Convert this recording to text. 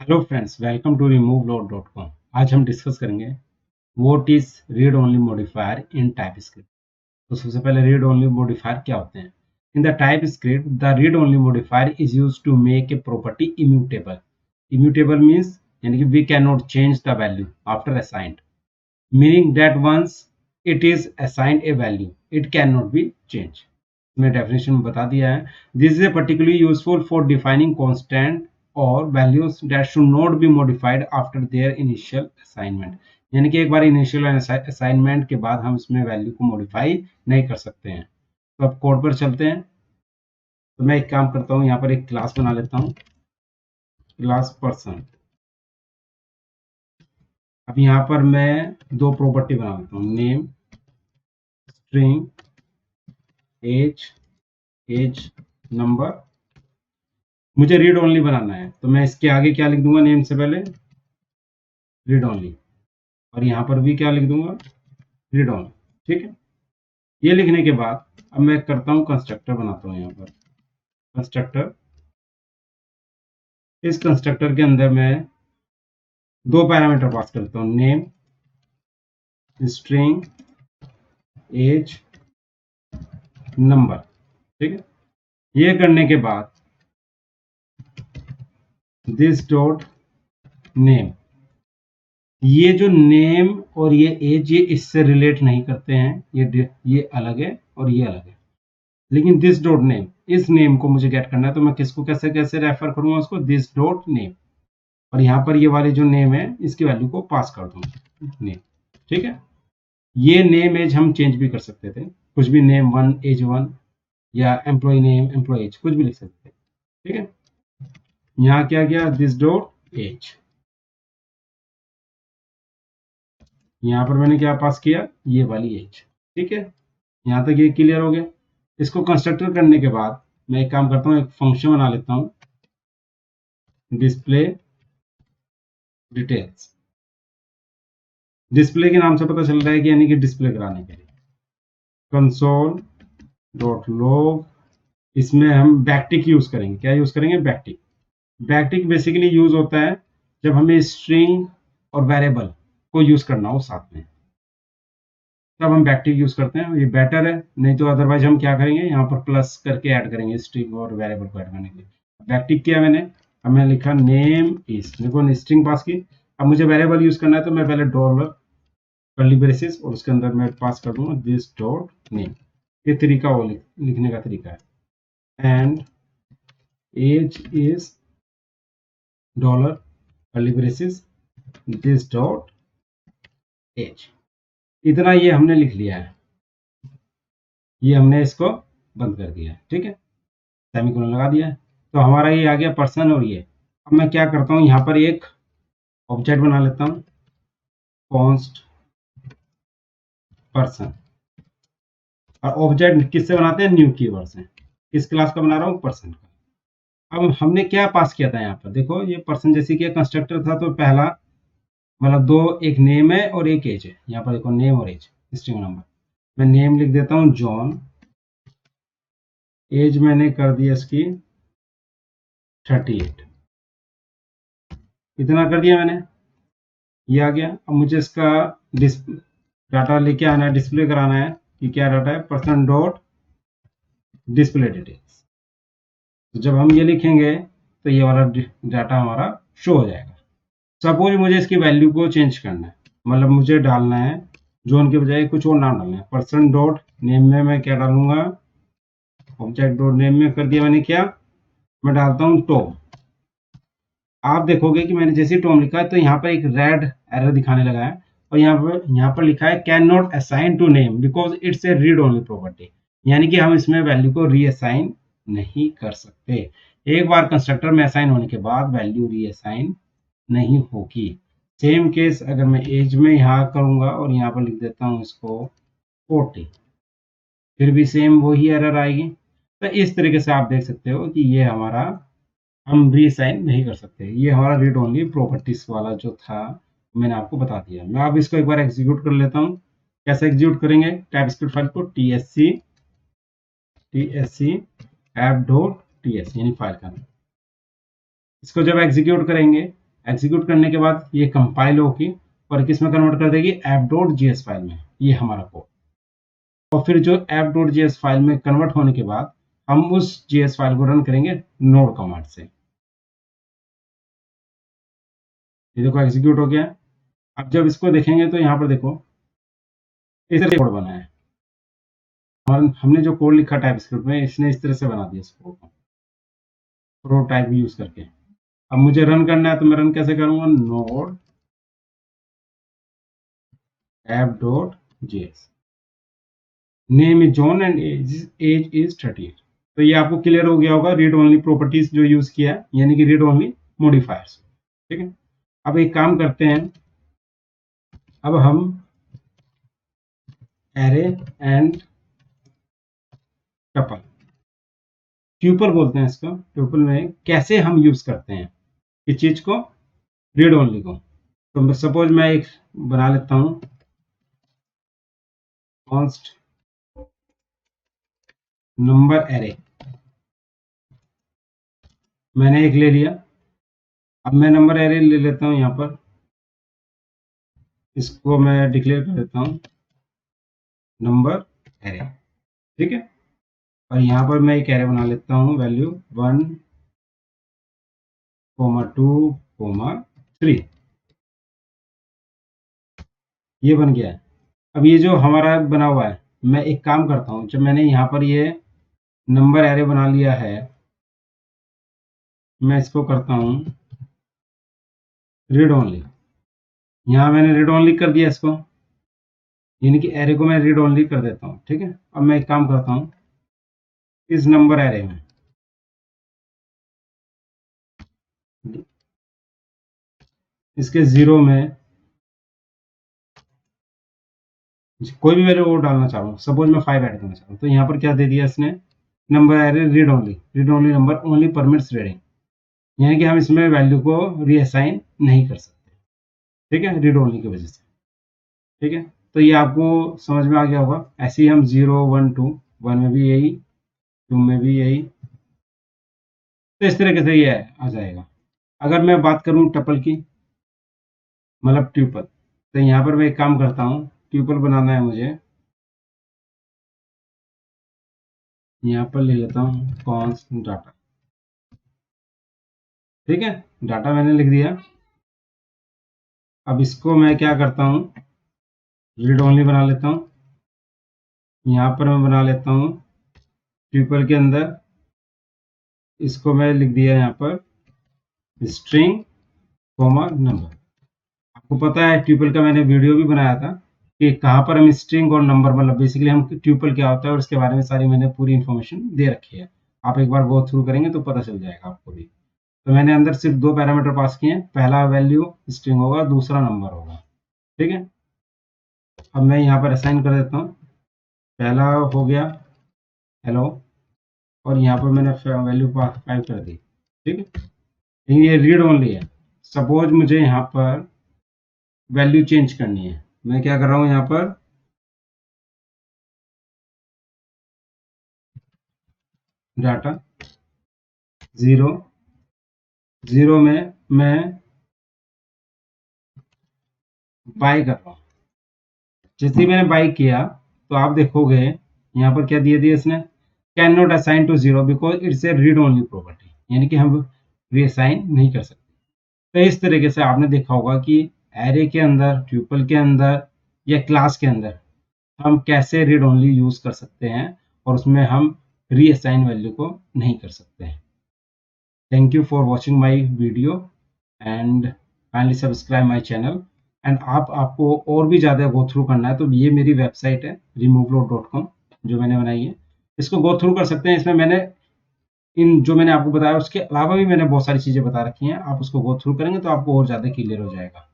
Hello friends, welcome to removeload.com। आज हम discuss करेंगे what is read only modifier in TypeScript. तो सबसे पहले रीड ओनली मॉडिफायर क्या होते हैं। In the TypeScript the read only modifier is used to make a property immutable. Immutable means यानी कि we can not change the value after assigned, meaning that once it is assigned a value it can not be change. मैं definition में बता दिया है। This is a particularly useful for defining constant और values that should not be modified after their initial assignment. यानी कि एक बार initial assignment के बाद हम इसमें वैल्यू को मॉडिफाई नहीं कर सकते हैं। तो अब कोड पर चलते हैं। तो मैं एक काम करता हूँ, यहाँ पर एक क्लास बना लेता हूँ, क्लास पर्सन। अब यहाँ पर मैं दो प्रॉपर्टी बना लेता हूँ, नेम, स्ट्रिंग, एज, नंबर। मुझे रीड ओनली बनाना है तो मैं इसके आगे क्या लिख दूंगा, नेम से पहले रीड ओनली, और यहाँ पर भी क्या लिख दूंगा, रीड ओनली। ठीक है, ये लिखने के बाद अब मैं करता हूँ कंस्ट्रक्टर बनाता हूँ। यहाँ पर कंस्ट्रक्टर, इस कंस्ट्रक्टर के अंदर मैं दो पैरामीटर पास करता हूँ, नेम, स्ट्रिंग, एज, नंबर। ठीक है, ये करने के बाद दिस डॉट नेम, ये जो नेम और ये एज ये इससे रिलेट नहीं करते हैं, ये अलग है और ये अलग है। लेकिन दिस डॉट नेम, इस नेम को मुझे गेट करना है, तो मैं किसको कैसे कैसे रेफर करूंगा उसको, दिस डॉट नेम, और यहाँ पर ये वाले जो नेम है इसकी वैल्यू को पास कर दूंगा नेम। ठीक है, ये नेम एज हम चेंज भी कर सकते थे, कुछ भी नेम वन एज वन या एम्प्लॉय नेम एम्प्लॉय एज कुछ भी लिख सकते थे। ठीक है, यहाँ क्या गया, दिस डॉट एज, यहाँ पर मैंने क्या पास किया, ये वाली एज। ठीक है, यहाँ तक ये क्लियर हो गया। इसको कंस्ट्रक्टर करने के बाद मैं एक काम करता हूँ, एक फंक्शन बना लेता हूँ, डिस्प्ले डिटेल्स। डिस्प्ले के नाम से पता चल रहा है कि यानी कि डिस्प्ले कराने के लिए कंसोल डॉट लॉग, इसमें हम बैकटिक यूज करेंगे। क्या यूज करेंगे, बैकटिक। बैकटिक बेसिकली यूज होता है जब हमें स्ट्रिंग और वेरिएबल को यूज करना हो साथ में, तब हम बैकटिक यूज करते हैं। ये बेटर है, नहीं तो अदरवाइज हम क्या करेंगे, यहाँ पर प्लस करके ऐड करेंगे स्ट्रिंग और वेरिएबल को ऐड करने के लिए। बैकटिक किया मैंने, अब मैं लिखा नेम इज, देखो स्ट्रिंग पास की। अब मुझे वेरिएबल यूज करना है तो मैं पहले डॉलर कर्ली ब्रेसेस और उसके अंदर मैं पास कर दूंगा दिस डॉट नेम। ये तरीका वो लिखने का तरीका है। And age is dollar curly braces this dot age. इतना ये हमने लिख लिया है, ये हमने इसको बंद कर दिया है। ठीक है, सेमीकोलन लगा दिया है। तो हमारा ये आ गया पर्सन और ये। अब मैं क्या करता हूँ, यहाँ पर एक ऑब्जेक्ट बना लेता हूँ, कॉन्स्ट पर्सन। और ऑब्जेक्ट किससे बनाते हैं, न्यू कीवर्ड से। किस क्लास का बना रहा हूँ, पर्सन का। अब हमने क्या पास किया था, यहाँ पर देखो ये पर्सन जैसे कि कंस्ट्रक्टर था, तो पहला मतलब दो, एक नेम है और एक एज है। यहाँ पर देखो नेम और एज, स्ट्रिंग नंबर। मैं नेम लिख देता हूँ जॉन, एज मैंने कर दिया इसकी 38, इतना कर दिया मैंने, ये आ गया। अब मुझे इसका डाटा लेके आना है, डिस्प्ले कराना है कि क्या डाटा है, पर्सन डॉट डिस्प्ले डिटेल्स। तो जब हम ये लिखेंगे तो ये वाला डाटा हमारा शो हो जाएगा। सपोज मुझे इसकी वैल्यू को चेंज करना है, मतलब मुझे डालना है जोन के बजाय कुछ और नाम डालना है। पर्सन डॉट नेम में मैं क्या डालूंगा, ऑब्जेक्ट डॉट नेम में कर दिया मैंने क्या, मैं डालता हूँ टॉम। आप देखोगे कि मैंने जैसे टॉम लिखा है तो यहाँ पर एक रेड एरर दिखाने लगा है, और यहाँ पर लिखा है can not assign to name because it's a read only property. यानी कि हम इसमें वैल्यू को रीअसाइन नहीं कर सकते। एक बार कंस्ट्रक्टर में असाइन होने के बाद वैल्यू रीअसाइन नहीं होगी। सेम केस अगर मैं एज में यहाँ करूंगा और यहाँ पर लिख देता हूँ इसको 40, फिर भी सेम वही एरर आएगी। तो इस तरीके से आप देख सकते हो कि ये हमारा हम रीअसाइन नहीं कर सकते। ये हमारा रीड ओनली प्रॉपर्टीज वाला जो था मैंने आपको बता दिया। मैं अब इसको एक बार एग्जीक्यूट कर लेता हूँ। कैसे एग्जीक्यूट करेंगे, टाइपस्क्रिप्ट फाइल को tsc app.ts यानी फाइल का नाम। इसको जब एग्जीक्यूट करेंगे एग्जीक्यूट करने के बाद ये कंपाइल होगी और किस में कन्वर्ट कर देगी, app.js फाइल में। ये हमारा कोड। और फिर जो app.js फाइल में कन्वर्ट होने के बाद हम उस JS फाइल को रन करेंगे नोड कमांड से। ये देखो एग्जीक्यूट हो गया। अब जब इसको देखेंगे तो यहाँ पर देखो इस तरह कोड बना है। और हमने जो कोड लिखा टाइपस्क्रिप्ट में, इसने इस तरह से बना दिया इस कोड को प्रोटोटाइप यूज करके। अब मुझे रन करना है तो मैं रन कैसे करूंगा, node app.js, name is John and age is 38। तो ये आपको क्लियर हो गया होगा रीड ओनली प्रॉपर्टीज जो यूज किया है, यानी कि रीड ओनली मॉडिफायर्स। ठीक है, अब एक काम करते हैं, अब हम एरे एंड टपल, ट्यूपल बोलते हैं इसको, ट्यूपल में कैसे हम यूज करते हैं इस चीज को, रीड ओनली को। तो सपोज मैं एक बना लेता हूं कॉन्स्ट नंबर एरे, मैंने एक ले लिया। अब मैं नंबर एरे ले लेता हूं, यहां पर इसको मैं डिक्लेयर कर देता हूं नंबर एरे। ठीक है, और यहां पर मैं एक एरे बना लेता हूं वैल्यू 1, 2, 3। ये बन गया है। अब ये जो हमारा बना हुआ है, मैं एक काम करता हूं, जब मैंने यहाँ पर ये नंबर एरे बना लिया है, मैं इसको करता हूं रीड ओनली। यहाँ मैंने रीड ओनली कर दिया इसको, यानी कि एरे को मैं रीड ओनली कर देता हूँ। ठीक है, अब मैं एक काम करता हूँ, इस नंबर एरे में इसके 0 में कोई भी वैल्यू और डालना चाहूँ, सपोज मैं 5 ऐड करना चाहूँ, तो यहाँ पर क्या दे दिया इसने, number array read only number only permits reading, यानी कि हम इसमें वैल्यू को रीअसाइन नहीं कर सकते। ठीक है, रीड ओनली की वजह से। ठीक है, तो ये आपको समझ में आ गया होगा। ऐसे ही हम 0, 1, 2, 1 में भी यही, 2 में भी यही, तो इस तरीके से ये आ जाएगा। अगर मैं बात करूं टपल की, मतलब ट्यूपल, तो यहाँ पर मैं एक काम करता हूँ, ट्यूपल बनाना है मुझे, यहाँ पर ले लेता हूँ कॉन्स्ट डाटा। ठीक है, डाटा मैंने लिख दिया। अब इसको मैं क्या करता हूँ, रीड ओनली बना लेता हूँ। यहाँ पर मैं बना लेता हूँ ट्यूपल के अंदर, इसको मैं लिख दिया यहाँ पर स्ट्रिंग नंबर। आपको पता है ट्यूपल का मैंने वीडियो भी बनाया था कि कहाँ पर हम स्ट्रिंग और नंबर, मतलब बेसिकली हम ट्यूपल क्या होता है और उसके बारे में सारी मैंने पूरी इन्फॉर्मेशन दे रखी है। आप एक बार गो थ्रू करेंगे तो पता चल जाएगा आपको भी। तो मैंने अंदर सिर्फ 2 पैरामीटर पास किए हैं, पहला वैल्यू स्ट्रिंग होगा, दूसरा नंबर होगा। ठीक है, अब मैं यहाँ पर असाइन कर देता हूँ, पहला हो गया हेलो, और यहाँ पर मैंने वैल्यू 5 कर दी। ठीक है, लेकिन ये रीड ओनली है। सपोज मुझे यहाँ पर वैल्यू चेंज करनी है, मैं क्या कर रहा हूँ, यहाँ पर डाटा 0 में मैं बाई कर रहा हूँ। जैसे ही मैंने बाई किया तो आप देखोगे यहाँ पर क्या दिए इसने, can not assign to 0 because it's a read only property, यानी कि हम रीअसाइन नहीं कर सकते। तो इस तरीके से आपने देखा होगा कि एरे के अंदर, ट्यूपल के अंदर या क्लास के अंदर हम कैसे रीड ओनली यूज कर सकते हैं और उसमें हम रीअसाइन वैल्यू को नहीं कर सकते हैं। Thank you for watching my video and kindly subscribe my channel. And आपको और भी ज़्यादा गो थ्रू करना है तो ये मेरी वेबसाइट है removeload.com जो मैंने बनाई है, इसको गो थ्रू कर सकते हैं। इसमें मैंने इन जो मैंने आपको बताया उसके अलावा भी मैंने बहुत सारी चीज़ें बता रखी हैं, आप उसको गो थ्रू करेंगे तो आपको और ज़्यादा क्लियर हो जाएगा।